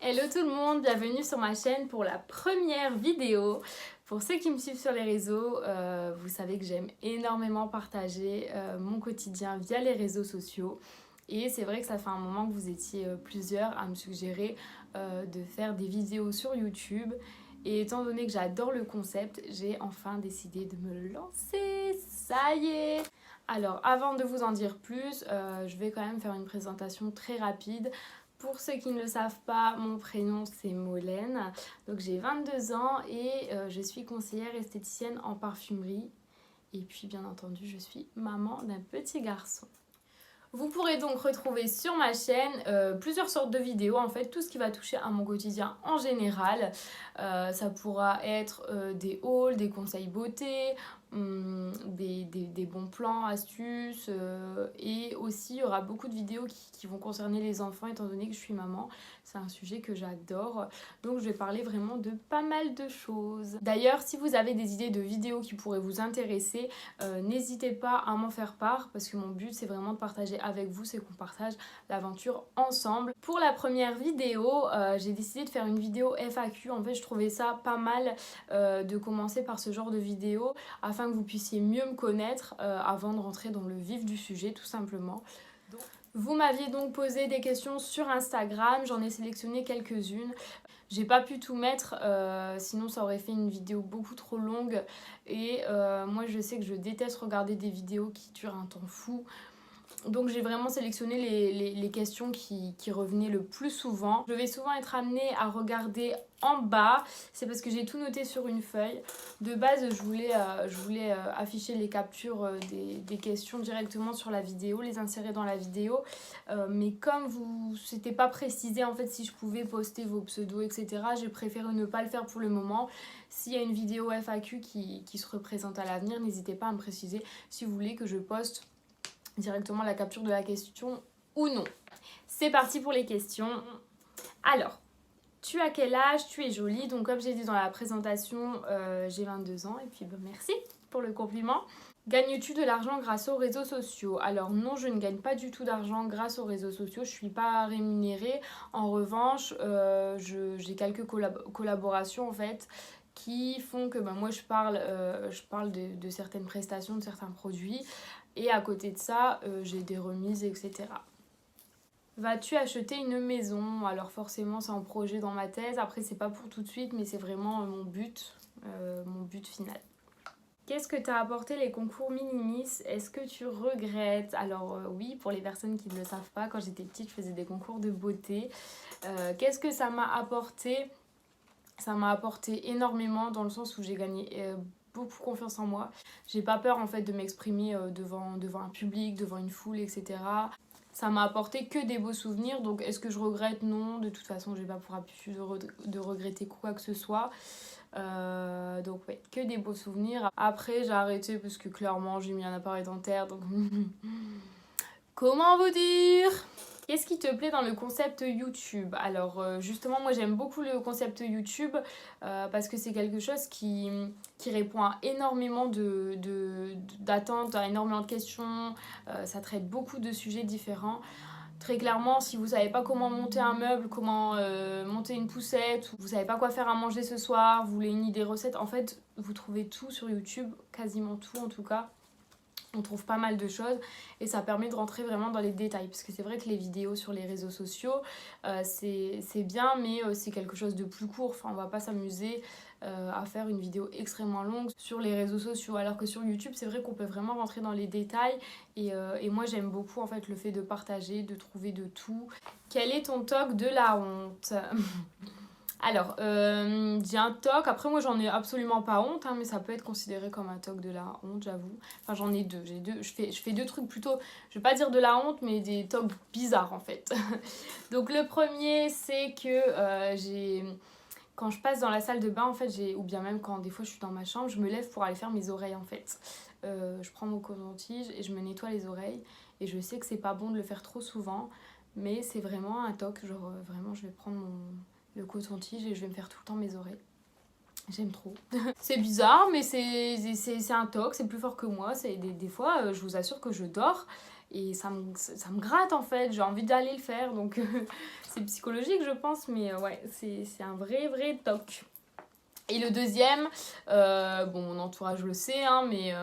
Hello tout le monde, bienvenue sur ma chaîne pour la première vidéo. Pour ceux qui me suivent sur les réseaux, vous savez que j'aime énormément partager mon quotidien via les réseaux sociaux. Et c'est vrai que ça fait un moment que vous étiez plusieurs à me suggérer de faire des vidéos sur YouTube. Et étant donné que j'adore le concept, j'ai enfin décidé de me lancer. Ça y est! Alors avant de vous en dire plus, je vais quand même faire une présentation très rapide. Pour ceux qui ne le savent pas, mon prénom c'est Molène, donc j'ai 22 ans et je suis conseillère esthéticienne en parfumerie. Et puis bien entendu, je suis maman d'un petit garçon. Vous pourrez donc retrouver sur ma chaîne plusieurs sortes de vidéos, en fait tout ce qui va toucher à mon quotidien en général. Ça pourra être des hauls, des conseils beauté, des bons plans, astuces, et aussi il y aura beaucoup de vidéos qui vont concerner les enfants étant donné que je suis maman. C'est un sujet que j'adore, donc je vais parler vraiment de pas mal de choses. D'ailleurs, si vous avez des idées de vidéos qui pourraient vous intéresser, n'hésitez pas à m'en faire part parce que mon but c'est vraiment de partager avec vous, c'est qu'on partage l'aventure ensemble. Pour la première vidéo, j'ai décidé de faire une vidéo FAQ. En fait, je trouvais ça pas mal de commencer par ce genre de vidéo afin que vous puissiez mieux me connaître avant de rentrer dans le vif du sujet tout simplement. Vous m'aviez donc posé des questions sur Instagram, j'en ai sélectionné quelques-unes. J'ai pas pu tout mettre, sinon ça aurait fait une vidéo beaucoup trop longue. Et moi je sais que je déteste regarder des vidéos qui durent un temps fou. Donc j'ai vraiment sélectionné les questions qui revenaient le plus souvent. Je vais souvent être amenée à regarder en bas, c'est parce que j'ai tout noté sur une feuille. De base je voulais afficher les captures des questions directement sur la vidéo, les insérer dans la vidéo. Mais comme c'était pas précisé en fait si je pouvais poster vos pseudos etc, j'ai préféré ne pas le faire pour le moment. S'il y a une vidéo FAQ qui se représente à l'avenir, n'hésitez pas à me préciser si vous voulez que je poste directement la capture de la question ou non. C'est parti pour les questions. Alors, tu as quel âge? Tu es jolie. Donc comme j'ai dit dans la présentation, j'ai 22 ans et puis merci pour le compliment. Gagnes-tu de l'argent grâce aux réseaux sociaux? Alors non, je ne gagne pas du tout d'argent grâce aux réseaux sociaux, je ne suis pas rémunérée. En revanche, j'ai quelques collaborations en fait qui font que moi je parle de certaines prestations, de certains produits. Et à côté de ça, j'ai des remises, etc. Vas-tu acheter une maison? Alors forcément, c'est un projet dans ma thèse. Après, c'est pas pour tout de suite, mais c'est vraiment mon but final. Qu'est-ce que t'as apporté les concours Minimis? Est-ce que tu regrettes? Alors oui, pour les personnes qui ne le savent pas, quand j'étais petite, je faisais des concours de beauté. Qu'est-ce que ça m'a apporté? Ça m'a apporté énormément dans le sens où j'ai gagné beaucoup confiance en moi. J'ai pas peur en fait de m'exprimer devant un public, devant une foule, etc. Ça m'a apporté que des beaux souvenirs, donc est-ce que je regrette? Non, de toute façon j'ai pas pour habitude de regretter quoi que ce soit. Donc ouais, que des beaux souvenirs. Après j'ai arrêté parce que clairement j'ai mis un appareil dentaire, donc comment vous dire? Qu'est-ce qui te plaît dans le concept YouTube? Alors justement moi j'aime beaucoup le concept YouTube parce que c'est quelque chose qui répond à énormément d'attentes, à énormément de questions. Ça traite beaucoup de sujets différents. Très clairement, si vous savez pas comment monter un meuble, comment monter une poussette, ou vous savez pas quoi faire à manger ce soir, vous voulez une idée recette, en fait vous trouvez tout sur YouTube, quasiment tout en tout cas. On trouve pas mal de choses et ça permet de rentrer vraiment dans les détails parce que c'est vrai que les vidéos sur les réseaux sociaux c'est bien, mais c'est quelque chose de plus court. Enfin, on va pas s'amuser à faire une vidéo extrêmement longue sur les réseaux sociaux, alors que sur YouTube c'est vrai qu'on peut vraiment rentrer dans les détails et moi j'aime beaucoup en fait le fait de partager, de trouver de tout. Quel est ton toc de la honte? Alors, j'ai un toc, après moi j'en ai absolument pas honte, mais ça peut être considéré comme un toc de la honte, j'avoue. Enfin j'en ai deux, je fais deux trucs plutôt, je vais pas dire de la honte, mais des tocs bizarres en fait. Donc le premier c'est que quand je passe dans la salle de bain en fait, ou bien même quand des fois je suis dans ma chambre, je me lève pour aller faire mes oreilles en fait. Je prends mon coton-tige et je me nettoie les oreilles et je sais que c'est pas bon de le faire trop souvent, mais c'est vraiment un toc, genre vraiment je vais prendre le coton-tige et je vais me faire tout le temps mes oreilles. J'aime trop. C'est bizarre, mais c'est un toc, c'est plus fort que moi. Des fois, je vous assure que je dors et ça me gratte en fait, j'ai envie d'aller le faire, donc c'est psychologique je pense, mais ouais, c'est un vrai toc. Et le deuxième, bon mon entourage le sait, hein, mais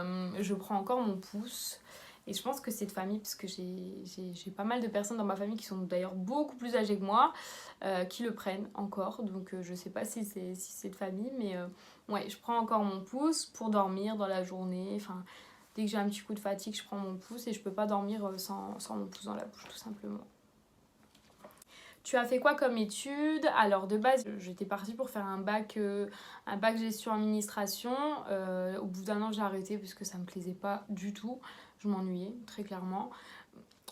je prends encore mon pouce. Et je pense que c'est de famille, parce que j'ai pas mal de personnes dans ma famille qui sont d'ailleurs beaucoup plus âgées que moi, qui le prennent encore. Donc je sais pas si c'est de famille, mais ouais, je prends encore mon pouce pour dormir dans la journée. Enfin, dès que j'ai un petit coup de fatigue, je prends mon pouce et je peux pas dormir sans mon pouce dans la bouche, tout simplement. Tu as fait quoi comme études? Alors de base, j'étais partie pour faire un bac gestion administration. Au bout d'1 an, j'ai arrêté parce que ça me plaisait pas du tout. Je m'ennuyais, très clairement.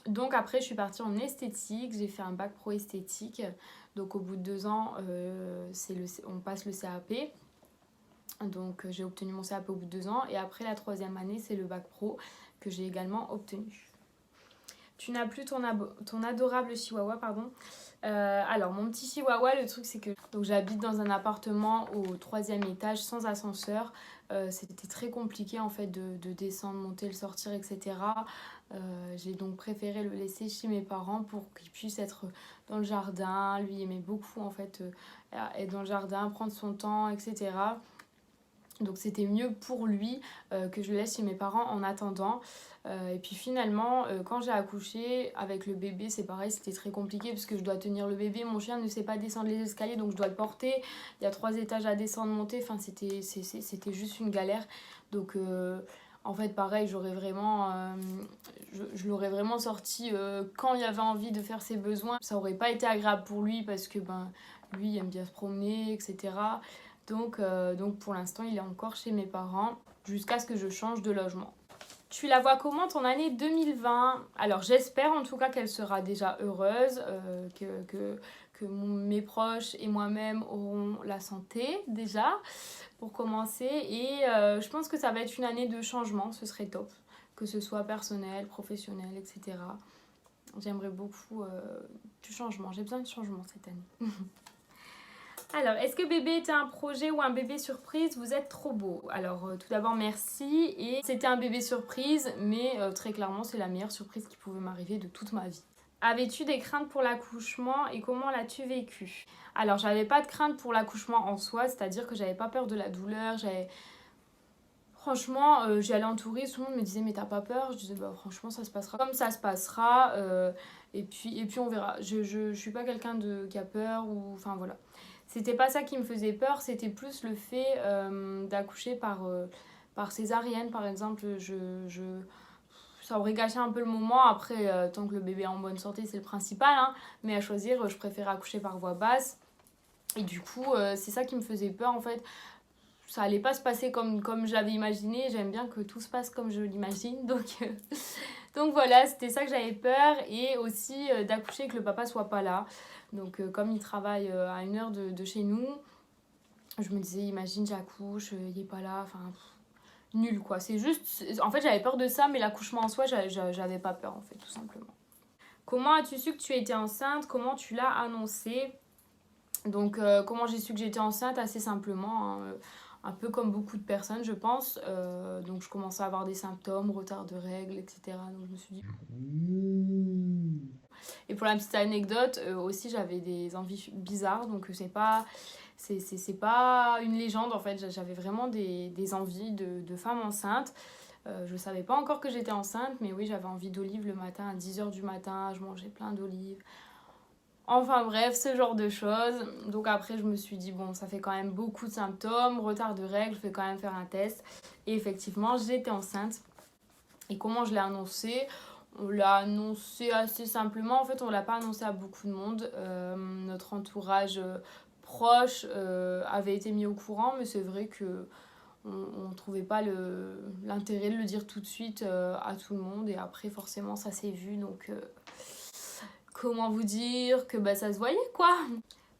Donc après, je suis partie en esthétique. J'ai fait un bac pro esthétique. Donc au bout de 2 ans, on passe le CAP. Donc j'ai obtenu mon CAP au bout de 2 ans. Et après la 3e année, c'est le bac pro que j'ai également obtenu. Tu n'as plus ton adorable chihuahua, pardon. Alors, mon petit chihuahua, le truc, c'est que donc j'habite dans un appartement au 3e étage sans ascenseur. C'était très compliqué, en fait, de descendre, monter, le sortir, etc. J'ai donc préféré le laisser chez mes parents pour qu'il puisse être dans le jardin. Lui, il aimait beaucoup, en fait, être dans le jardin, prendre son temps, etc. Donc c'était mieux pour lui que je le laisse chez mes parents en attendant. Et puis finalement, quand j'ai accouché avec le bébé, c'est pareil, c'était très compliqué parce que je dois tenir le bébé. Mon chien ne sait pas descendre les escaliers, donc je dois le porter. Il y a 3 étages à descendre, monter. Enfin, c'était juste une galère. Donc en fait, pareil, je l'aurais vraiment sorti quand il avait envie de faire ses besoins. Ça aurait pas été agréable pour lui parce que lui, il aime bien se promener, etc. Donc pour l'instant, il est encore chez mes parents jusqu'à ce que je change de logement. Tu la vois comment ton année 2020? Alors j'espère en tout cas qu'elle sera déjà heureuse, que mes proches et moi-même auront la santé déjà pour commencer. Et je pense que ça va être une année de changement, ce serait top. Que ce soit personnel, professionnel, etc. J'aimerais beaucoup du changement, j'ai besoin de changement cette année. Alors, est-ce que bébé était un projet ou un bébé surprise? Vous êtes trop beau. Alors, tout d'abord, merci. Et c'était un bébé surprise, mais très clairement, c'est la meilleure surprise qui pouvait m'arriver de toute ma vie. Avais-tu des craintes pour l'accouchement et comment l'as-tu vécu? Alors, j'avais pas de crainte pour l'accouchement en soi, c'est-à-dire que j'avais pas peur de la douleur. Franchement, j'y allais en touriste, tout le monde me disait mais t'as pas peur? Je disais bah franchement ça se passera comme ça se passera, et puis on verra. Je suis pas quelqu'un qui a peur, ou enfin voilà. C'était pas ça qui me faisait peur, c'était plus le fait d'accoucher par césarienne par exemple. Ça aurait gâché un peu le moment. Après, tant que le bébé est en bonne santé, c'est le principal, hein. Mais à choisir, je préfère accoucher par voie basse. Et du coup, c'est ça qui me faisait peur en fait. Ça allait pas se passer comme j'avais imaginé. J'aime bien que tout se passe comme je l'imagine. Donc voilà, c'était ça que j'avais peur. Et aussi d'accoucher et que le papa soit pas là. Donc comme il travaille à 1 heure de chez nous, je me disais, imagine j'accouche, il est pas là. Enfin, nul quoi. C'est juste... En fait, j'avais peur de ça, mais l'accouchement en soi, j'avais pas peur en fait, tout simplement. Comment as-tu su que tu étais enceinte? Comment tu l'as annoncé? Donc comment j'ai su que j'étais enceinte? Assez simplement, hein, un peu comme beaucoup de personnes je pense. Donc je commençais à avoir des symptômes, retard de règles, etc. Donc je me suis dit... Et pour la petite anecdote, aussi j'avais des envies bizarres, donc c'est pas une légende en fait. J'avais vraiment des envies de femme enceinte. Je savais pas encore que j'étais enceinte, mais oui, j'avais envie d'olives le matin à 10 h du matin, je mangeais plein d'olives. Enfin bref, ce genre de choses. Donc après, je me suis dit, bon, ça fait quand même beaucoup de symptômes, retard de règles, je vais quand même faire un test. Et effectivement, j'étais enceinte. Et comment je l'ai annoncé? On l'a annoncé assez simplement. En fait, on l'a pas annoncé à beaucoup de monde. Notre entourage proche avait été mis au courant, mais c'est vrai que on ne trouvait pas l'intérêt de le dire tout de suite à tout le monde. Et après, forcément, ça s'est vu. Donc, comment vous dire que ça se voyait, quoi.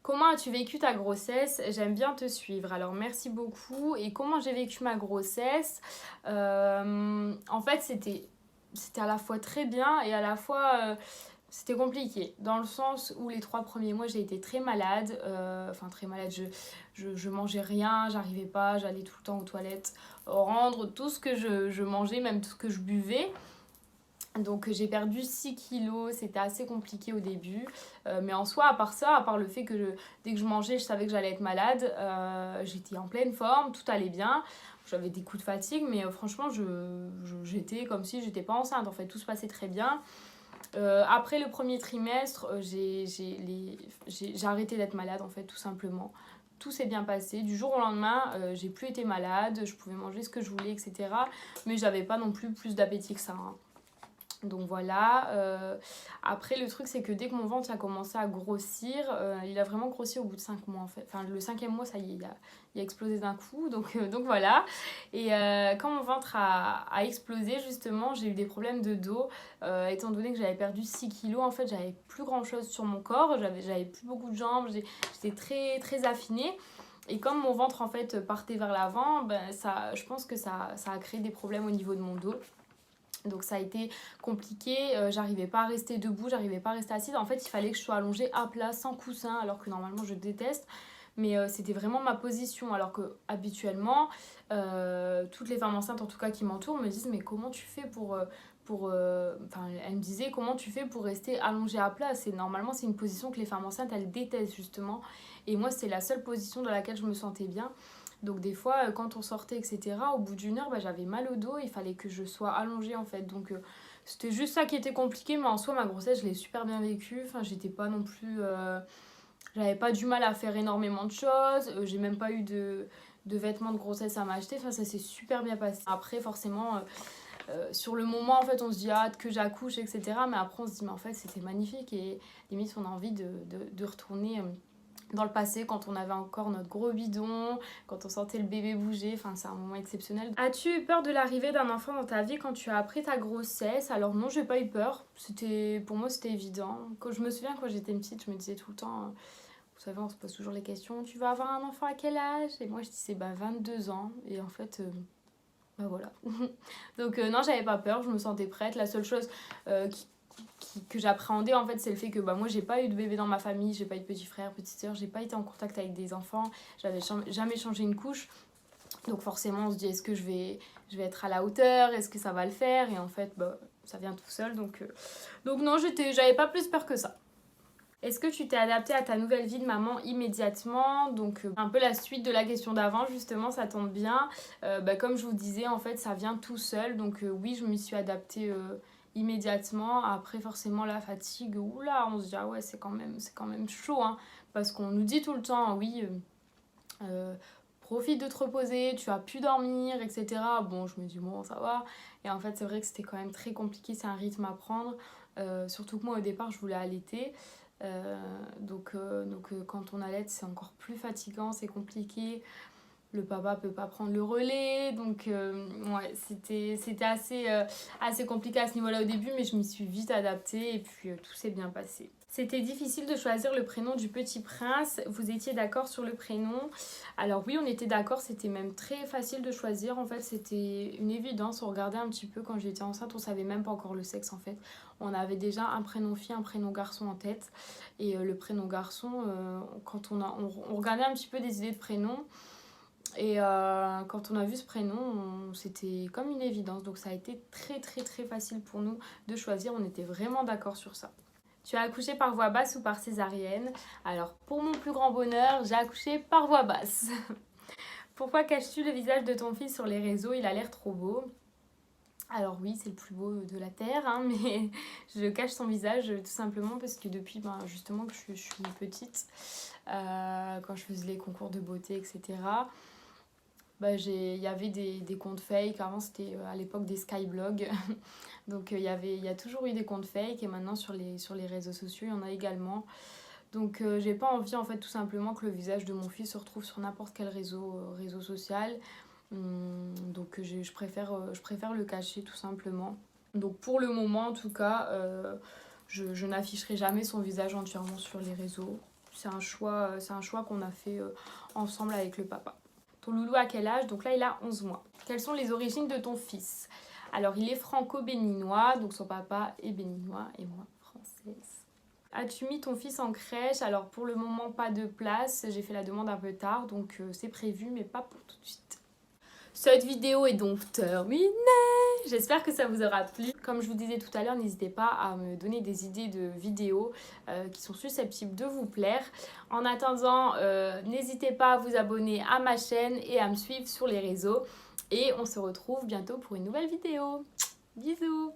Comment as-tu vécu ta grossesse? J'aime bien te suivre, alors merci beaucoup. Et comment j'ai vécu ma grossesse? En fait, c'était à la fois très bien et à la fois c'était compliqué. Dans le sens où les 3 premiers mois, j'ai été très malade. Enfin, très malade, je mangeais rien, j'arrivais pas, j'allais tout le temps aux toilettes rendre tout ce que je mangeais, même tout ce que je buvais. Donc j'ai perdu 6 kilos, c'était assez compliqué au début. Mais en soi, à part ça, à part le fait que dès que je mangeais, je savais que j'allais être malade, j'étais en pleine forme, tout allait bien. J'avais des coups de fatigue, mais franchement, j'étais comme si j'étais pas enceinte. En fait, tout se passait très bien. Après le premier trimestre, j'ai arrêté d'être malade, en fait, tout simplement. Tout s'est bien passé. Du jour au lendemain, j'ai plus été malade, je pouvais manger ce que je voulais, etc. Mais j'avais pas non plus d'appétit que ça, hein. Donc voilà, après le truc c'est que dès que mon ventre a commencé à grossir, il a vraiment grossi au bout de 5 mois en fait. Enfin le 5e mois ça y est, il a explosé d'un coup, donc voilà. Et quand mon ventre a explosé justement, j'ai eu des problèmes de dos, étant donné que j'avais perdu 6 kilos, en fait j'avais plus grand chose sur mon corps, j'avais plus beaucoup de jambes, j'étais très très affinée. Et comme mon ventre en fait partait vers l'avant, ben, je pense que ça a créé des problèmes au niveau de mon dos. Donc ça a été compliqué, j'arrivais pas à rester debout, j'arrivais pas à rester assise. En fait, il fallait que je sois allongée à plat, sans coussin, alors que normalement je déteste. Mais c'était vraiment ma position, alors que habituellement, toutes les femmes enceintes en tout cas qui m'entourent me disent mais comment tu fais enfin, elle me disait comment tu fais pour rester allongée à plat. Normalement c'est une position que les femmes enceintes elles détestent justement. Et moi c'est la seule position dans laquelle je me sentais bien. Donc des fois, quand on sortait, etc., au bout d'une heure, bah, j'avais mal au dos, il fallait que je sois allongée en fait. Donc c'était juste ça qui était compliqué, mais en soi, ma grossesse, je l'ai super bien vécue. Enfin, j'étais pas non plus... j'avais pas du mal à faire énormément de choses. J'ai même pas eu de vêtements de grossesse à m'acheter. Enfin, ça s'est super bien passé. Après, forcément, sur le moment, en fait, on se dit hâte que j'accouche, etc. Mais après, on se dit, mais en fait, c'était magnifique. Et limite, on a envie de retourner... dans le passé, quand on avait encore notre gros bidon, quand on sentait le bébé bouger, enfin c'est un moment exceptionnel. As-tu eu peur de l'arrivée d'un enfant dans ta vie quand tu as appris ta grossesse? Alors non, j'ai pas eu peur, pour moi c'était évident. Quand je me souviens quand j'étais petite, je me disais tout le temps, vous savez on se pose toujours les questions, tu vas avoir un enfant à quel âge? Et moi je disais 22 ans, et en fait... bah voilà. Donc non, j'avais pas peur, je me sentais prête. La seule chose que j'appréhendais en fait, c'est le fait que bah, moi j'ai pas eu de bébé dans ma famille, j'ai pas eu de petit frère, petite soeur, j'ai pas été en contact avec des enfants, j'avais jamais changé une couche. Donc forcément on se dit est-ce que je vais être à la hauteur, est-ce que ça va le faire, et en fait bah, ça vient tout seul. Donc non, j'avais pas plus peur que ça. Est-ce que tu t'es adaptée à ta nouvelle vie de maman immédiatement? Donc un peu la suite de la question d'avant, justement, ça tombe bien. Bah, comme je vous disais, en fait, ça vient tout seul. Donc oui, je m'y suis adaptée immédiatement. Après, forcément, la fatigue, oula, on se dit, ah ouais, c'est quand même chaud. Hein, parce qu'on nous dit tout le temps, oui, profite de te reposer, tu as pu dormir, etc. Bon, je me dis, bon, ça va. Et en fait, c'est vrai que c'était quand même très compliqué, c'est un rythme à prendre. Surtout que moi, au départ, je voulais allaiter. Donc quand on allait c'est encore plus fatigant, c'est compliqué, le papa peut pas prendre le relais, donc ouais c'était assez compliqué à ce niveau là au début, mais je m'y suis vite adaptée et puis tout s'est bien passé. C'était difficile de choisir le prénom du petit prince, vous étiez d'accord sur le prénom? Alors oui, on était d'accord, c'était même très facile de choisir, en fait c'était une évidence. On regardait un petit peu quand j'étais enceinte, on savait même pas encore le sexe en fait. On avait déjà un prénom fille, un prénom garçon en tête, et le prénom garçon, quand on regardait un petit peu des idées de prénoms, et quand on a vu ce prénom, c'était comme une évidence, donc ça a été très très très facile pour nous de choisir, on était vraiment d'accord sur ça. Tu as accouché par voie basse ou par césarienne? Alors, pour mon plus grand bonheur, j'ai accouché par voie basse. Pourquoi caches-tu le visage de ton fils sur les réseaux? Il a l'air trop beau. Alors oui, c'est le plus beau de la Terre, hein, mais je cache son visage tout simplement parce que depuis justement que je suis petite, quand je faisais les concours de beauté, etc., il y avait des comptes fake. Avant, c'était à l'époque des skyblogs. Donc, il y a toujours eu des comptes fake. Et maintenant, sur les réseaux sociaux, il y en a également. Donc, j'ai pas envie, en fait, tout simplement que le visage de mon fils se retrouve sur n'importe quel réseau social. Donc, je préfère le cacher, tout simplement. Donc, pour le moment, en tout cas, je n'afficherai jamais son visage entièrement sur les réseaux. C'est un choix qu'on a fait ensemble avec le papa. Ton loulou à quel âge? Donc là, il a 11 mois. Quelles sont les origines de ton fils? Alors, il est franco-béninois, donc son papa est béninois et moi, française. As-tu mis ton fils en crèche? Alors, pour le moment, pas de place. J'ai fait la demande un peu tard, donc c'est prévu, mais pas pour tout de suite. Cette vidéo est donc terminée. J'espère que ça vous aura plu. Comme je vous disais tout à l'heure, n'hésitez pas à me donner des idées de vidéos qui sont susceptibles de vous plaire. En attendant, n'hésitez pas à vous abonner à ma chaîne et à me suivre sur les réseaux. Et on se retrouve bientôt pour une nouvelle vidéo. Bisous!